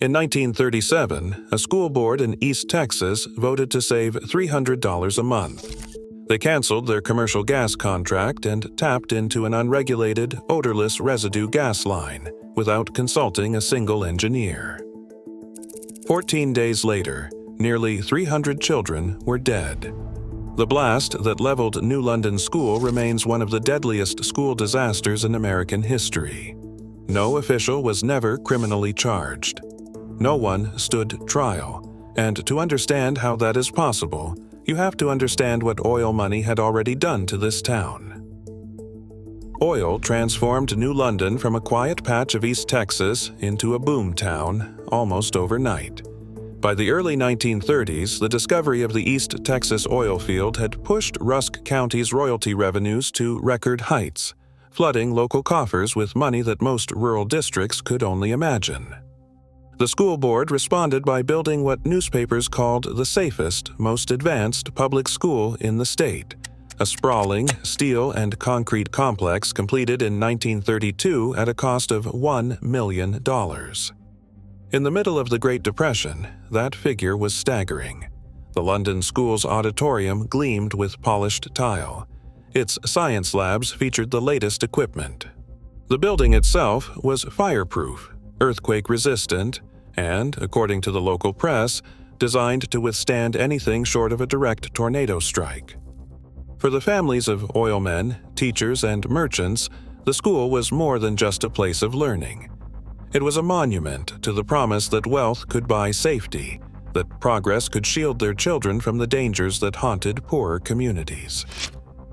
In 1937, a school board in East Texas voted to save $300 a month. They canceled their commercial gas contract and tapped into an unregulated, odorless residue gas line without consulting a single engineer. 14 days later, nearly 300 children were dead. The blast that leveled New London School remains one of the deadliest school disasters in American history. No official was never criminally charged. No one stood trial, and to understand how that is possible, you have to understand what oil money had already done to this town. Oil transformed New London from a quiet patch of East Texas into a boom town almost overnight. By the early 1930s, the discovery of the East Texas oil field had pushed Rusk County's royalty revenues to record heights, flooding local coffers with money that most rural districts could only imagine. The school board responded by building what newspapers called the safest, most advanced public school in the state, a sprawling steel and concrete complex completed in 1932 at a cost of $1 million. In the middle of the Great Depression, that figure was staggering. The London School's auditorium gleamed with polished tile. Its science labs featured the latest equipment. The building itself was fireproof, earthquake-resistant, and, according to the local press, designed to withstand anything short of a direct tornado strike. For the families of oilmen, teachers, and merchants, the school was more than just a place of learning. It was a monument to the promise that wealth could buy safety, that progress could shield their children from the dangers that haunted poorer communities.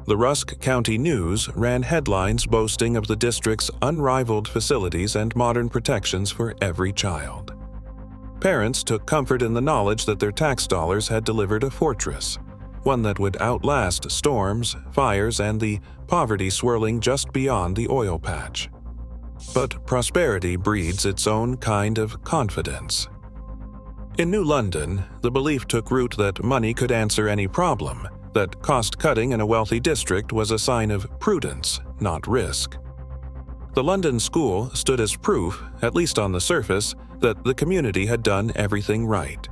The Rusk County News ran headlines boasting of the district's unrivaled facilities and modern protections for every child. Parents took comfort in the knowledge that their tax dollars had delivered a fortress, one that would outlast storms, fires, and the poverty swirling just beyond the oil patch. But prosperity breeds its own kind of confidence. In New London, the belief took root that money could answer any problem, that cost-cutting in a wealthy district was a sign of prudence, not risk. The London School stood as proof, at least on the surface, that the community had done everything right.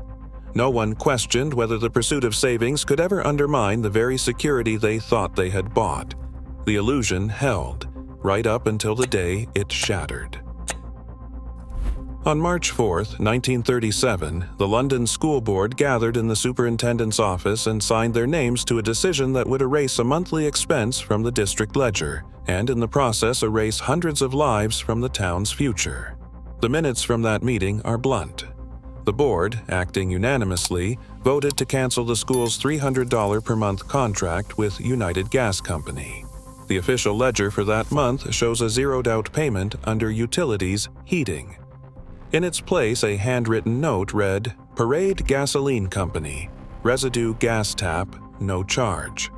No one questioned whether the pursuit of savings could ever undermine the very security they thought they had bought. The illusion held, right up until the day it shattered. On March 4, 1937, the London School Board gathered in the superintendent's office and signed their names to a decision that would erase a monthly expense from the district ledger, and in the process erase hundreds of lives from the town's future. The minutes from that meeting are blunt. The board, acting unanimously, voted to cancel the school's $300 per month contract with United Gas Company. The official ledger for that month shows a zeroed-out payment under Utilities Heating. In its place, a handwritten note read, "Parade Gasoline Company, residue gas tap, no charge."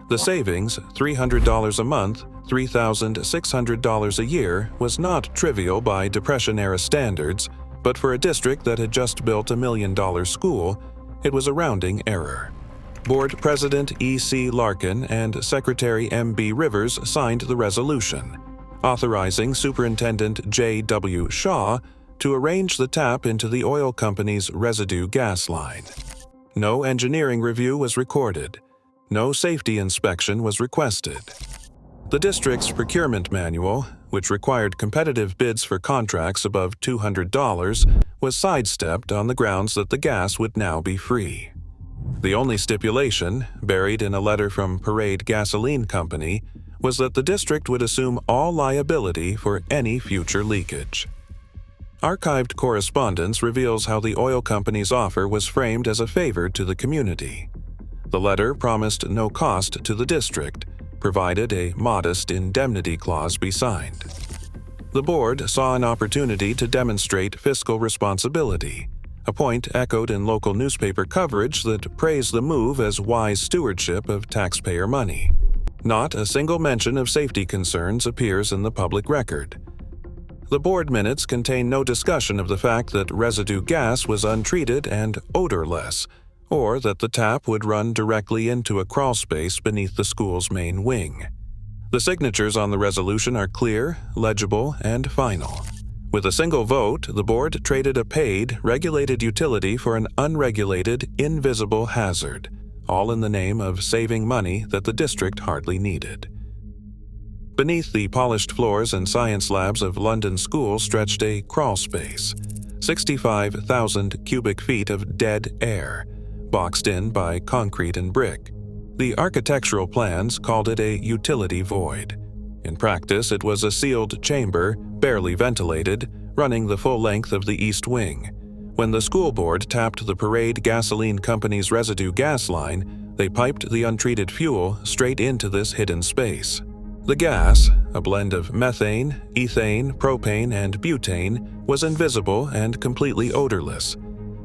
The savings, $300 a month, $3,600 a year, was not trivial by Depression-era standards, but for a district that had just built a $1 million school, it was a rounding error. Board President E.C. Larkin and Secretary M.B. Rivers signed the resolution, authorizing Superintendent J.W. Shaw to arrange the tap into the oil company's residue gas line. No engineering review was recorded. No safety inspection was requested. The district's procurement manual, which required competitive bids for contracts above $200, was sidestepped on the grounds that the gas would now be free. The only stipulation, buried in a letter from Parade Gasoline Company, was that the district would assume all liability for any future leakage. Archived correspondence reveals how the oil company's offer was framed as a favor to the community. The letter promised no cost to the district, provided a modest indemnity clause be signed. The board saw an opportunity to demonstrate fiscal responsibility, a point echoed in local newspaper coverage that praised the move as wise stewardship of taxpayer money. Not a single mention of safety concerns appears in the public record. The board minutes contain no discussion of the fact that residue gas was untreated and odorless, or that the tap would run directly into a crawlspace beneath the school's main wing. The signatures on the resolution are clear, legible, and final. With a single vote, the board traded a paid, regulated utility for an unregulated, invisible hazard, all in the name of saving money that the district hardly needed. Beneath the polished floors and science labs of London schools stretched a crawl space, 65,000 cubic feet of dead air, boxed in by concrete and brick. The architectural plans called it a utility void. In practice, it was a sealed chamber, barely ventilated, running the full length of the east wing. When the school board tapped the Parade Gasoline Company's residue gas line, they piped the untreated fuel straight into this hidden space. The gas, a blend of methane, ethane, propane, and butane, was invisible and completely odorless.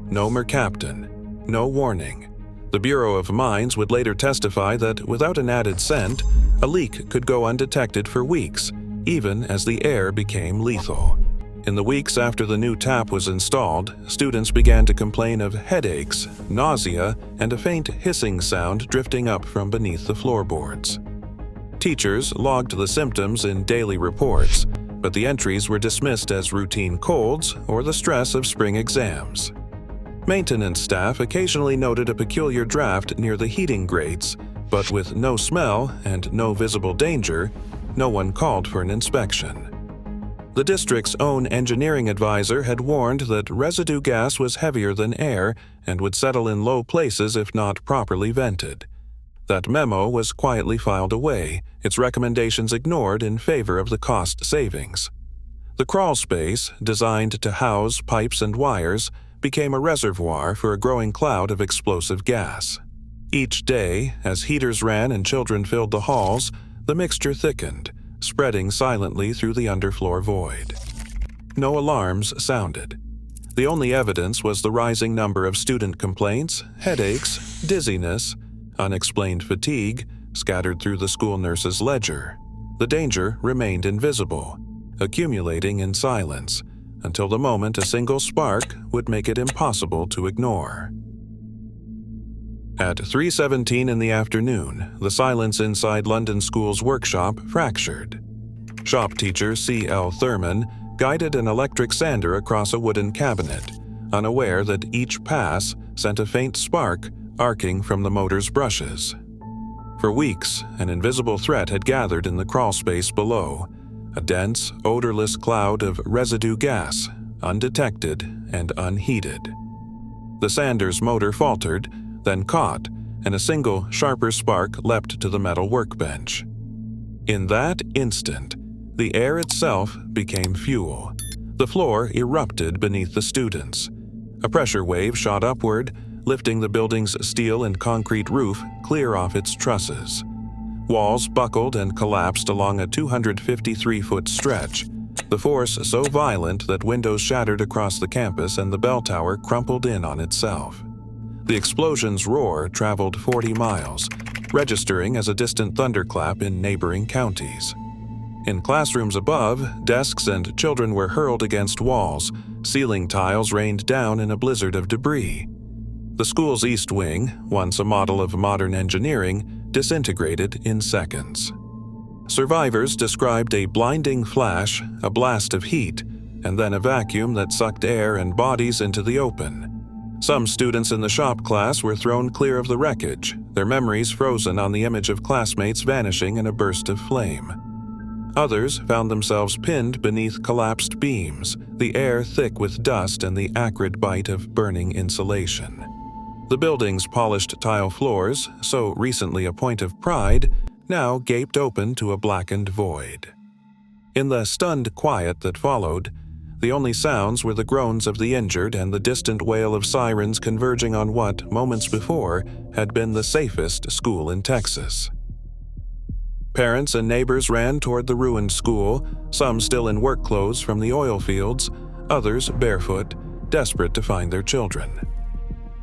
No mercaptan, no warning. The Bureau of Mines would later testify that without an added scent, a leak could go undetected for weeks, even as the air became lethal. In the weeks after the new tap was installed, students began to complain of headaches, nausea, and a faint hissing sound drifting up from beneath the floorboards. Teachers logged the symptoms in daily reports, but the entries were dismissed as routine colds or the stress of spring exams. Maintenance staff occasionally noted a peculiar draft near the heating grates, but with no smell and no visible danger, no one called for an inspection. The district's own engineering advisor had warned that residue gas was heavier than air and would settle in low places if not properly vented. That memo was quietly filed away, its recommendations ignored in favor of the cost savings. The crawl space, designed to house pipes and wires, became a reservoir for a growing cloud of explosive gas. Each day, as heaters ran and children filled the halls, the mixture thickened, spreading silently through the underfloor void. No alarms sounded. The only evidence was the rising number of student complaints, headaches, dizziness, unexplained fatigue scattered through the school nurse's ledger. The danger remained invisible, accumulating in silence, until the moment a single spark would make it impossible to ignore. At 3:17 in the afternoon, the silence inside London School's workshop fractured. Shop teacher C.L. Thurman guided an electric sander across a wooden cabinet, unaware that each pass sent a faint spark arcing from the motor's brushes. For weeks, an invisible threat had gathered in the crawl space below, a dense, odorless cloud of residue gas, undetected and unheeded. The sander's motor faltered, then caught, and a single, sharper spark leapt to the metal workbench. In that instant, the air itself became fuel. The floor erupted beneath the students. A pressure wave shot upward, lifting the building's steel and concrete roof clear off its trusses. Walls buckled and collapsed along a 253-foot stretch, the force so violent that windows shattered across the campus and the bell tower crumpled in on itself. The explosion's roar traveled 40 miles, registering as a distant thunderclap in neighboring counties. In classrooms above, desks and children were hurled against walls, ceiling tiles rained down in a blizzard of debris. The school's east wing, once a model of modern engineering, disintegrated in seconds. Survivors described a blinding flash, a blast of heat, and then a vacuum that sucked air and bodies into the open. Some students in the shop class were thrown clear of the wreckage, their memories frozen on the image of classmates vanishing in a burst of flame. Others found themselves pinned beneath collapsed beams, the air thick with dust and the acrid bite of burning insulation. The building's polished tile floors, so recently a point of pride, now gaped open to a blackened void. In the stunned quiet that followed, the only sounds were the groans of the injured and the distant wail of sirens converging on what, moments before, had been the safest school in Texas. Parents and neighbors ran toward the ruined school, some still in work clothes from the oil fields, others barefoot, desperate to find their children.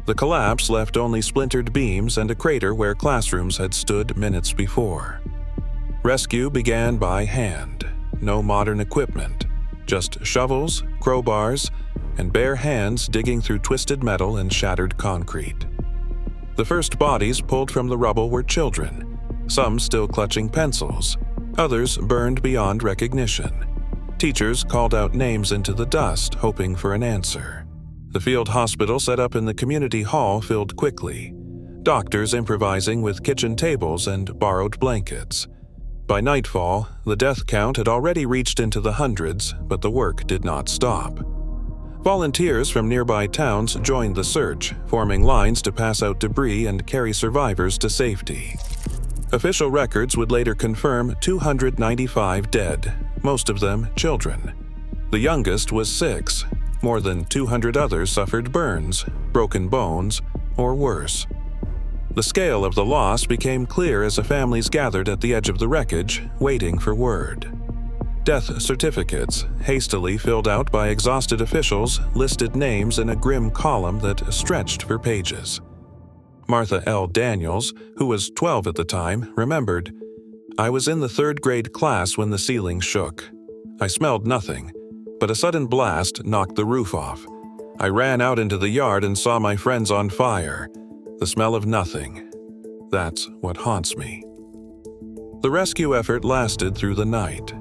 The collapse left only splintered beams and a crater where classrooms had stood minutes before. Rescue began by hand, no modern equipment, just shovels, crowbars, and bare hands digging through twisted metal and shattered concrete. The first bodies pulled from the rubble were children, some still clutching pencils, others burned beyond recognition. Teachers called out names into the dust, hoping for an answer. The field hospital set up in the community hall filled quickly, doctors improvising with kitchen tables and borrowed blankets. By nightfall, the death count had already reached into the hundreds, but the work did not stop. Volunteers from nearby towns joined the search, forming lines to pass out debris and carry survivors to safety. Official records would later confirm 295 dead, most of them children. The youngest was 6. More than 200 others suffered burns, broken bones, or worse. The scale of the loss became clear as the families gathered at the edge of the wreckage, waiting for word. Death certificates, hastily filled out by exhausted officials, listed names in a grim column that stretched for pages. Martha L. Daniels, who was 12 at the time, remembered, "I was in the 3rd grade class when the ceiling shook. I smelled nothing, but a sudden blast knocked the roof off. I ran out into the yard and saw my friends on fire. The smell of nothing. That's what haunts me." The rescue effort lasted through the night.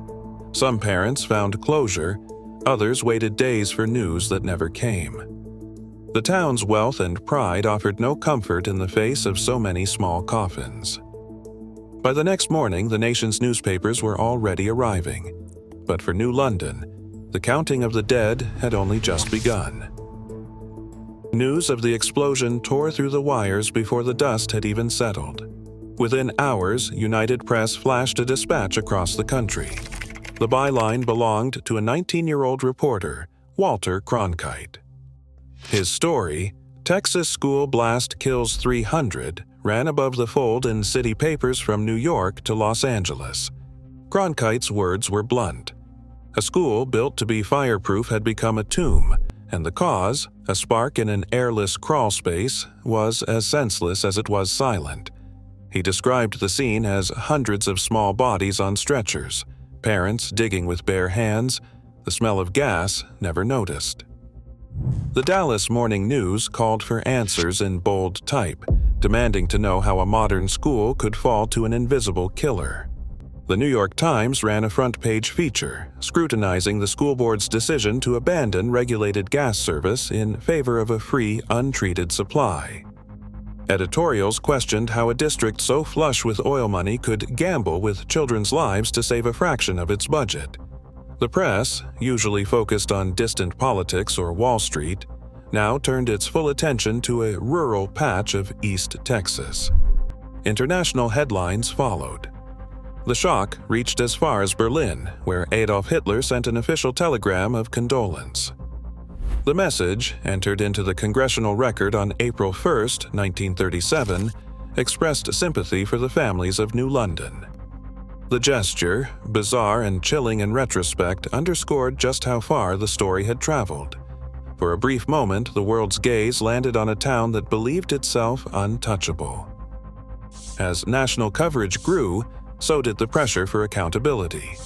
Some parents found closure, others waited days for news that never came. The town's wealth and pride offered no comfort in the face of so many small coffins. By the next morning, the nation's newspapers were already arriving. But for New London, the counting of the dead had only just begun. News of the explosion tore through the wires before the dust had even settled. Within hours, United Press flashed a dispatch across the country. The byline belonged to a 19-year-old reporter, Walter Cronkite. His story, "Texas School Blast Kills 300, ran above the fold in city papers from New York to Los Angeles. Cronkite's words were blunt. A school built to be fireproof had become a tomb, and the cause, a spark in an airless crawl space, was as senseless as it was silent. He described the scene as hundreds of small bodies on stretchers, parents digging with bare hands, the smell of gas never noticed. The Dallas Morning News called for answers in bold type, demanding to know how a modern school could fall to an invisible killer. The New York Times ran a front-page feature, scrutinizing the school board's decision to abandon regulated gas service in favor of a free, untreated supply. Editorials questioned how a district so flush with oil money could gamble with children's lives to save a fraction of its budget. The press, usually focused on distant politics or Wall Street, now turned its full attention to a rural patch of East Texas. International headlines followed. The shock reached as far as Berlin, where Adolf Hitler sent an official telegram of condolence. The message, entered into the congressional record on April 1, 1937, expressed sympathy for the families of New London. The gesture, bizarre and chilling in retrospect, underscored just how far the story had traveled. For a brief moment, the world's gaze landed on a town that believed itself untouchable. As national coverage grew, so did the pressure for accountability.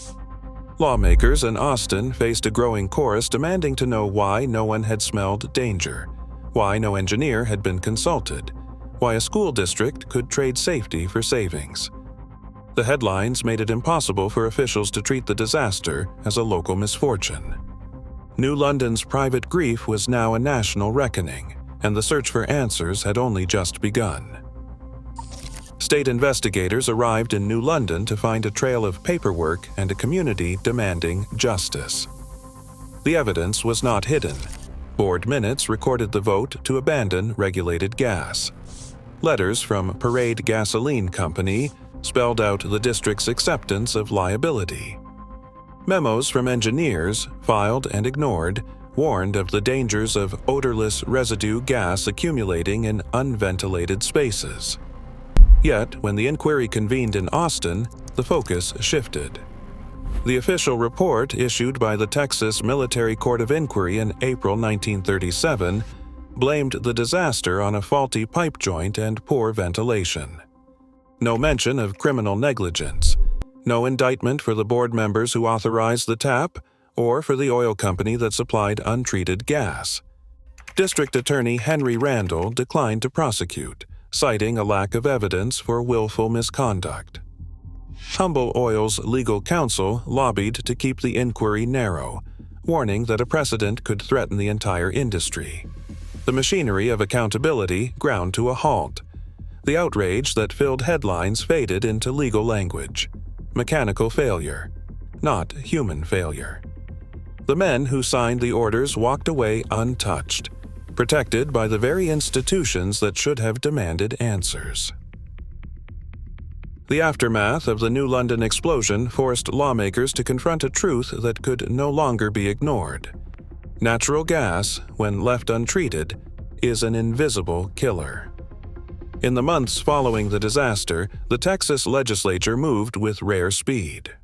Lawmakers in Austin faced a growing chorus demanding to know why no one had smelled danger, why no engineer had been consulted, why a school district could trade safety for savings. The headlines made it impossible for officials to treat the disaster as a local misfortune. New London's private grief was now a national reckoning, and the search for answers had only just begun. State investigators arrived in New London to find a trail of paperwork and a community demanding justice. The evidence was not hidden. Board minutes recorded the vote to abandon regulated gas. Letters from Parade Gasoline Company spelled out the district's acceptance of liability. Memos from engineers, filed and ignored, warned of the dangers of odorless residue gas accumulating in unventilated spaces. Yet, when the inquiry convened in Austin, the focus shifted. The official report issued by the Texas Military Court of Inquiry in April 1937 blamed the disaster on a faulty pipe joint and poor ventilation. No mention of criminal negligence, no indictment for the board members who authorized the tap or for the oil company that supplied untreated gas. District Attorney Henry Randall declined to prosecute, citing a lack of evidence for willful misconduct. Humble Oil's legal counsel lobbied to keep the inquiry narrow, warning that a precedent could threaten the entire industry. The machinery of accountability ground to a halt. The outrage that filled headlines faded into legal language. Mechanical failure, not human failure. The men who signed the orders walked away untouched, protected by the very institutions that should have demanded answers. The aftermath of the New London explosion forced lawmakers to confront a truth that could no longer be ignored. Natural gas, when left untreated, is an invisible killer. In the months following the disaster, the Texas legislature moved with rare speed.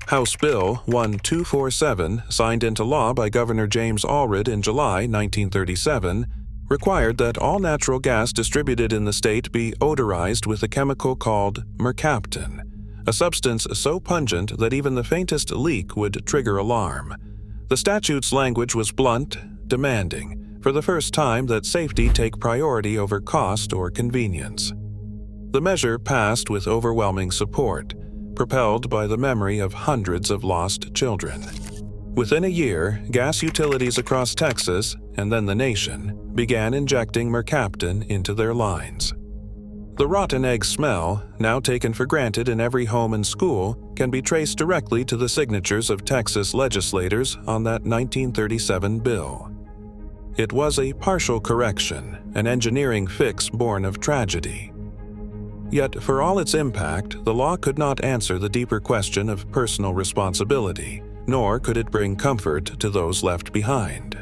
House Bill 1247, signed into law by Governor James Allred in July 1937, required that all natural gas distributed in the state be odorized with a chemical called mercaptan, a substance so pungent that even the faintest leak would trigger alarm. The statute's language was blunt, demanding, for the first time that safety take priority over cost or convenience. The measure passed with overwhelming support, propelled by the memory of hundreds of lost children. Within a year, gas utilities across Texas, and then the nation, began injecting mercaptan into their lines. The rotten egg smell, now taken for granted in every home and school, can be traced directly to the signatures of Texas legislators on that 1937 bill. It was a partial correction, an engineering fix born of tragedy. Yet, for all its impact, the law could not answer the deeper question of personal responsibility, nor could it bring comfort to those left behind.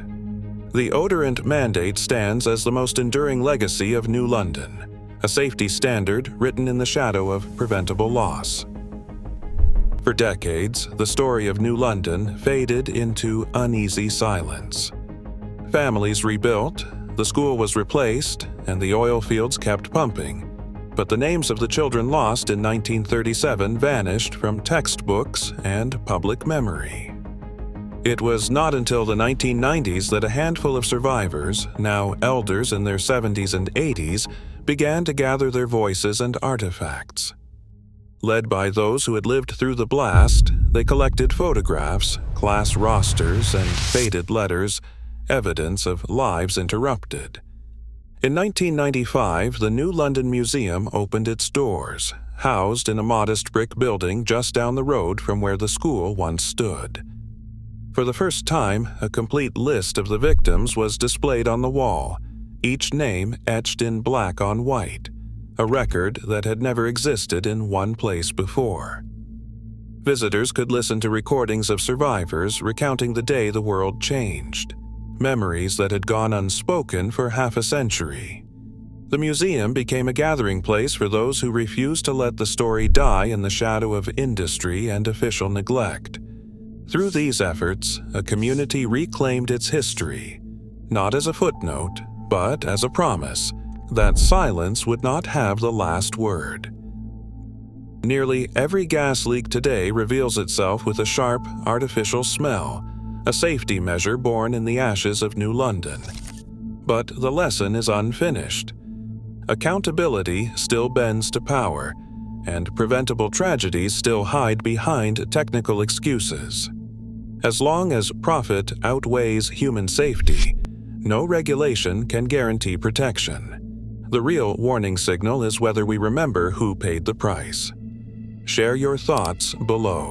The odorant mandate stands as the most enduring legacy of New London, a safety standard written in the shadow of preventable loss. For decades, the story of New London faded into uneasy silence. Families rebuilt, the school was replaced, and the oil fields kept pumping. But the names of the children lost in 1937 vanished from textbooks and public memory. It was not until the 1990s that a handful of survivors, now elders in their 70s and 80s, began to gather their voices and artifacts. Led by those who had lived through the blast, they collected photographs, class rosters, and faded letters, evidence of lives interrupted. In 1995, the New London Museum opened its doors, housed in a modest brick building just down the road from where the school once stood. For the first time, a complete list of the victims was displayed on the wall, each name etched in black on white, a record that had never existed in one place before. Visitors could listen to recordings of survivors recounting the day the world changed, memories that had gone unspoken for half a century. The museum became a gathering place for those who refused to let the story die in the shadow of industry and official neglect. Through these efforts, a community reclaimed its history, not as a footnote, but as a promise that silence would not have the last word. Nearly every gas leak today reveals itself with a sharp, artificial smell, a safety measure born in the ashes of New London. But the lesson is unfinished. Accountability still bends to power, and preventable tragedies still hide behind technical excuses. As long as profit outweighs human safety, no regulation can guarantee protection. The real warning signal is whether we remember who paid the price. Share your thoughts below.